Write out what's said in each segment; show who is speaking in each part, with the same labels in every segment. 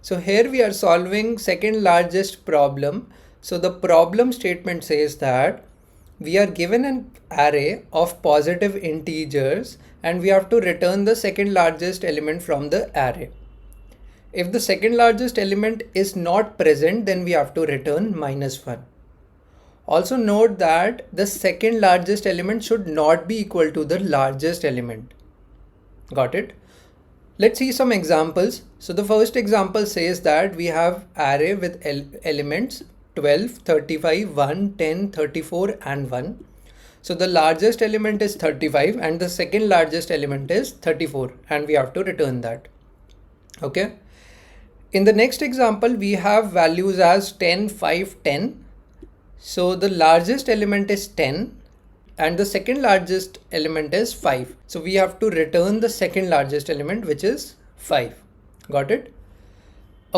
Speaker 1: So here we are solving second largest problem. So the problem statement says that we are given an array of positive integers and we have to return the second largest element from the array. If the second largest element is not present, then we have to return -1. Also note that the second largest element should not be equal to the largest element. Got it? Let's see some examples. So the first example says that we have array with elements 12, 35, 1, 10, 34 and 1. So the largest element is 35 and the second largest element is 34 and we have to return that. Okay. In the next example, we have values as 10, 5, 10. So the largest element is 10 and the second largest element is 5. So we have to return the second largest element, which is 5. Got it?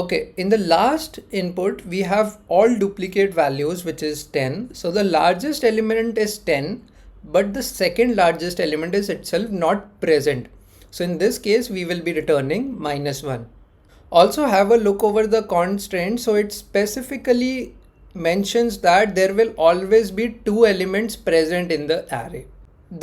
Speaker 1: Okay, in the last input, we have all duplicate values, which is 10. So the largest element is 10, but the second largest element is itself not present. So in this case, we will be returning -1. Also have a look over the constraint. So it specifically mentions that there will always be 2 elements present in the array.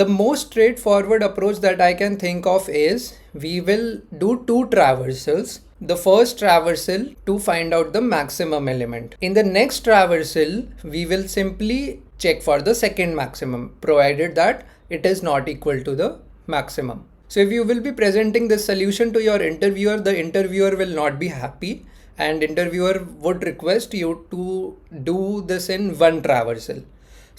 Speaker 1: The most straightforward approach that I can think of is we will do 2 traversals. The first traversal to find out the maximum element. In the next traversal, we will simply check for the second maximum, provided that it is not equal to the maximum. So if you will be presenting this solution to your interviewer, the interviewer will not be happy and interviewer would request you to do this in one traversal.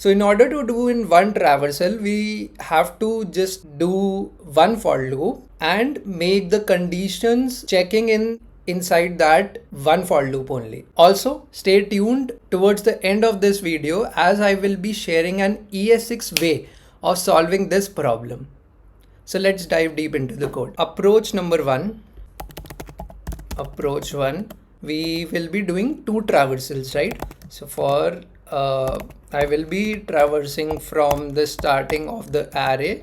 Speaker 1: So in order to do in one traversal, we have to just do one for loop and make the conditions checking inside that one for loop only. Also stay tuned towards the end of this video as I will be sharing an ES6 way of solving this problem. So let's dive deep into the code. Approach number 1. Approach 1. We will be doing 2 traversals, right? So for I will be traversing from the starting of the array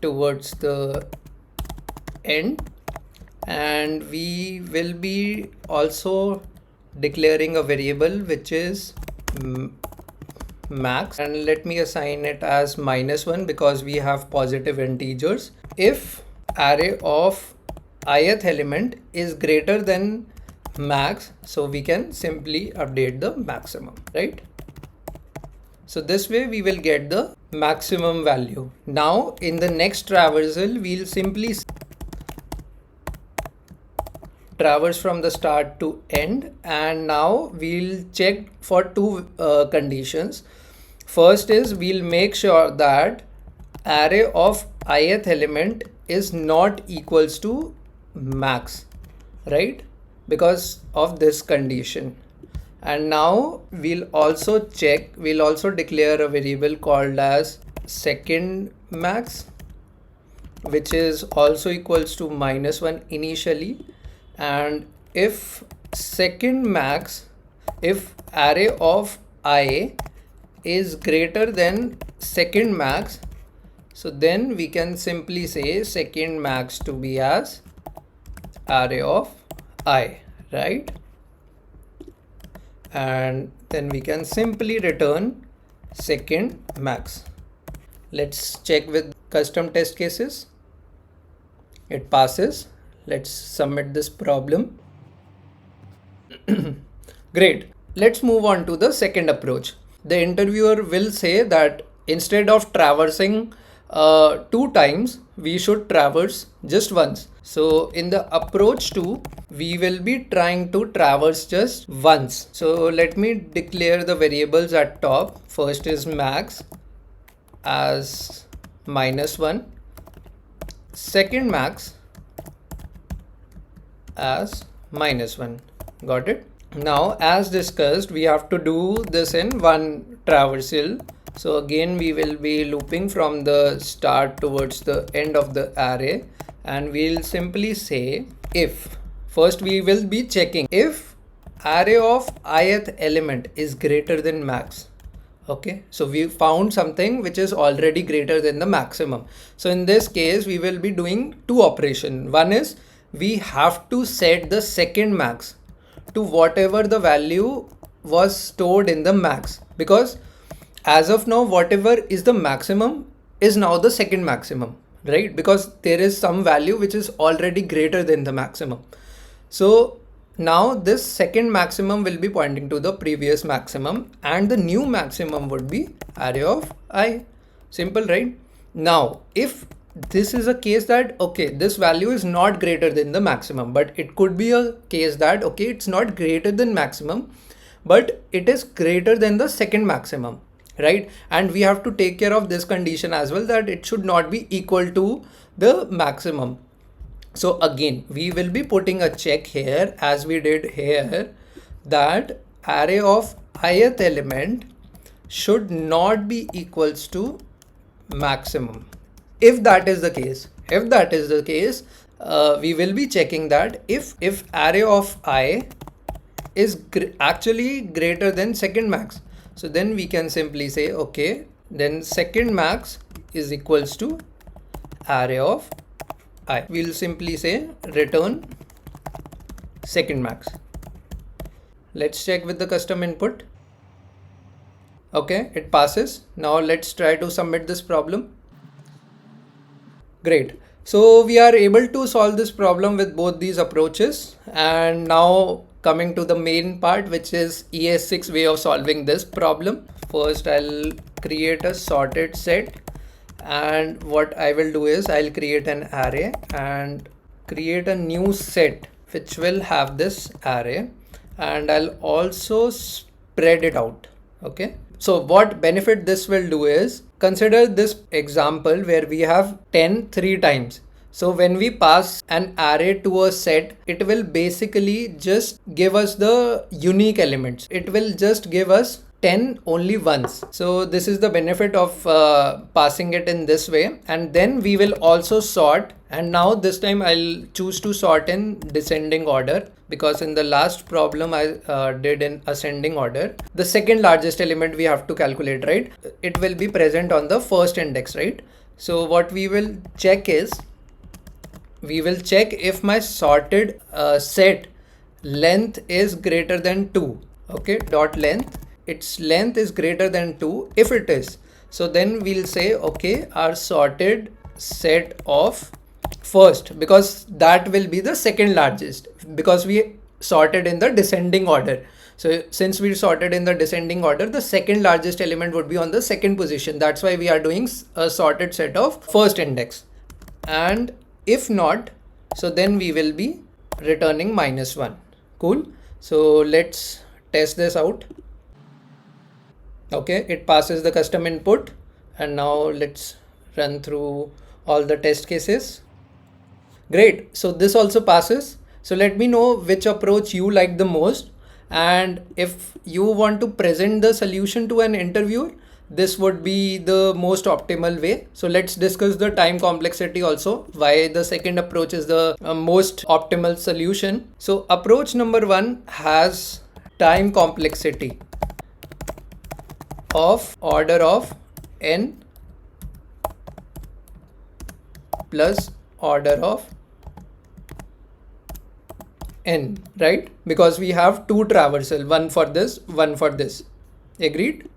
Speaker 1: towards the end, and we will be also declaring a variable which is max, and let me assign it as -1 because we have positive integers. If array of ith element is greater than max, so we can simply update the maximum, right? So this way we will get the maximum value. Now in the next traversal, we'll simply traverse from the start to end, and now we'll check for 2 conditions. First is we'll make sure that array of ith element is not equals to max, right? Because of this condition. And now we'll also declare a variable called as second max, which is also equals to -1 initially. And if second max, if array of I is greater than second max, so then we can simply say second max to be as array of I, right? And then we can simply return second max. Let's check with custom test cases. It passes. Let's submit this problem. Great. Let's move on to the second approach. The interviewer will say that instead of traversing 2 times, we should traverse just once. So in the approach 2, we will be trying to traverse just once. So let me declare the variables at top. First is max as -1, second max as -1. Got it? Now, as discussed, we have to do this in one traversal. So again, we will be looping from the start towards the end of the array, and we'll simply say if. First, we will be checking if array of ith element is greater than max. Okay, so we found something which is already greater than the maximum. So in this case, we will be doing 2 operations. One is we have to set the second max to whatever the value was stored in the max, because as of now whatever is the maximum is now the second maximum, right? Because there is some value which is already greater than the maximum. So now this second maximum will be pointing to the previous maximum, and the new maximum would be array of I. Simple, right? Now if this is a case that okay, this value is not greater than the maximum, but it could be a case that okay, it's not greater than maximum, but it is greater than the second maximum, right? And we have to take care of this condition as well, that it should not be equal to the maximum. So again, we will be putting a check here as we did here, that array of ith element should not be equals to maximum. If that is the case, we will be checking that if array of I is actually greater than second max. So then we can simply say, okay, then second max is equals to array of I. We'll simply say return second max. Let's check with the custom input. Okay, it passes. Now let's try to submit this problem. Great. So we are able to solve this problem with both these approaches. And now coming to the main part, which is ES6 way of solving this problem. First, I'll create a sorted set. And what I will do is I'll create an array and create a new set which will have this array, and I'll also spread it out. Okay. So what benefit this will do is, consider this example where we have 10 3 times. So when we pass an array to a set, it will basically just give us the unique elements. It will just give us 10 only once. So this is the benefit of passing it in this way. And then we will also sort, and now this time I'll choose to sort in descending order, because in the last problem I did in ascending order. The second largest element we have to calculate, right? It will be present on the first index, right? So what we will check is, we will check if my sorted set length is greater than 2. Okay, dot length, its length is greater than 2. If it is, so then we'll say okay, our sorted set of first, because that will be the second largest, because we sorted in the descending order. So since we sorted in the descending order, the second largest element would be on the second position. That's why we are doing a sorted set of first index. And if not, so then we will be returning -1. Cool. So let's test this out. Okay, it passes the custom input, and now let's run through all the test cases. Great. So this also passes. So let me know which approach you like the most, and if you want to present the solution to an interviewer, this would be the most optimal way. So let's discuss the time complexity also, why the second approach is the most optimal solution. So approach number 1 has time complexity of order of n plus order of n, right? Because we have two traversal, one for this, one for this. Agreed?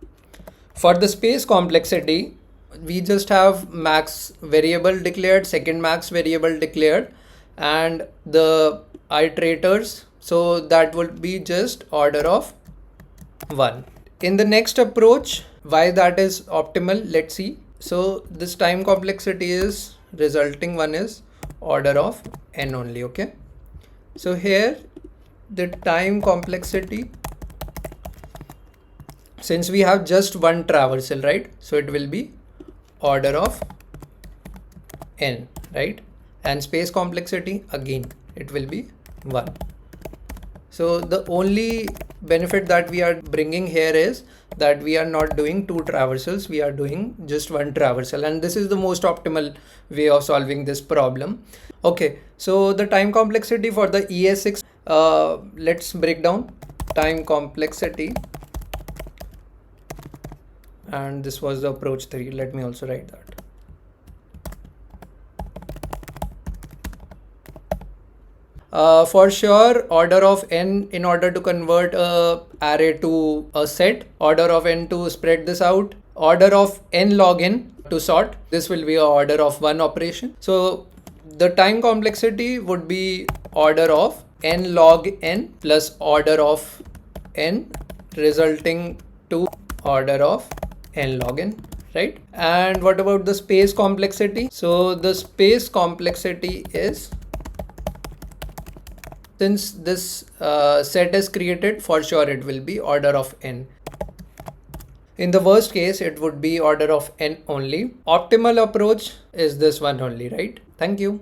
Speaker 1: For the space complexity, we just have max variable declared, second max variable declared, and the iterators. So that would be just order of 1. In the next approach, why that is optimal, let's see. So this time complexity is resulting one is order of n only. Okay. So here the time complexity, since we have just one traversal, right? So it will be order of n, right? And space complexity, again, it will be 1. So the only benefit that we are bringing here is that we are not doing two traversals, we are doing just one traversal, and this is the most optimal way of solving this problem. Okay, so the time complexity for the ES6, let's break down time complexity. And this was the approach 3. Let me also write For sure, order of n in order to convert a array to a set, order of n to spread this out, order of n log n to sort. This will be a order of 1 operation. So the time complexity would be order of n log n plus order of n, resulting to order of n log n, right? And what about the space complexity? So the space complexity is, since this set is created, for sure it will be order of n. In the worst case, it would be order of n only. Optimal approach is this one only, right? Thank you.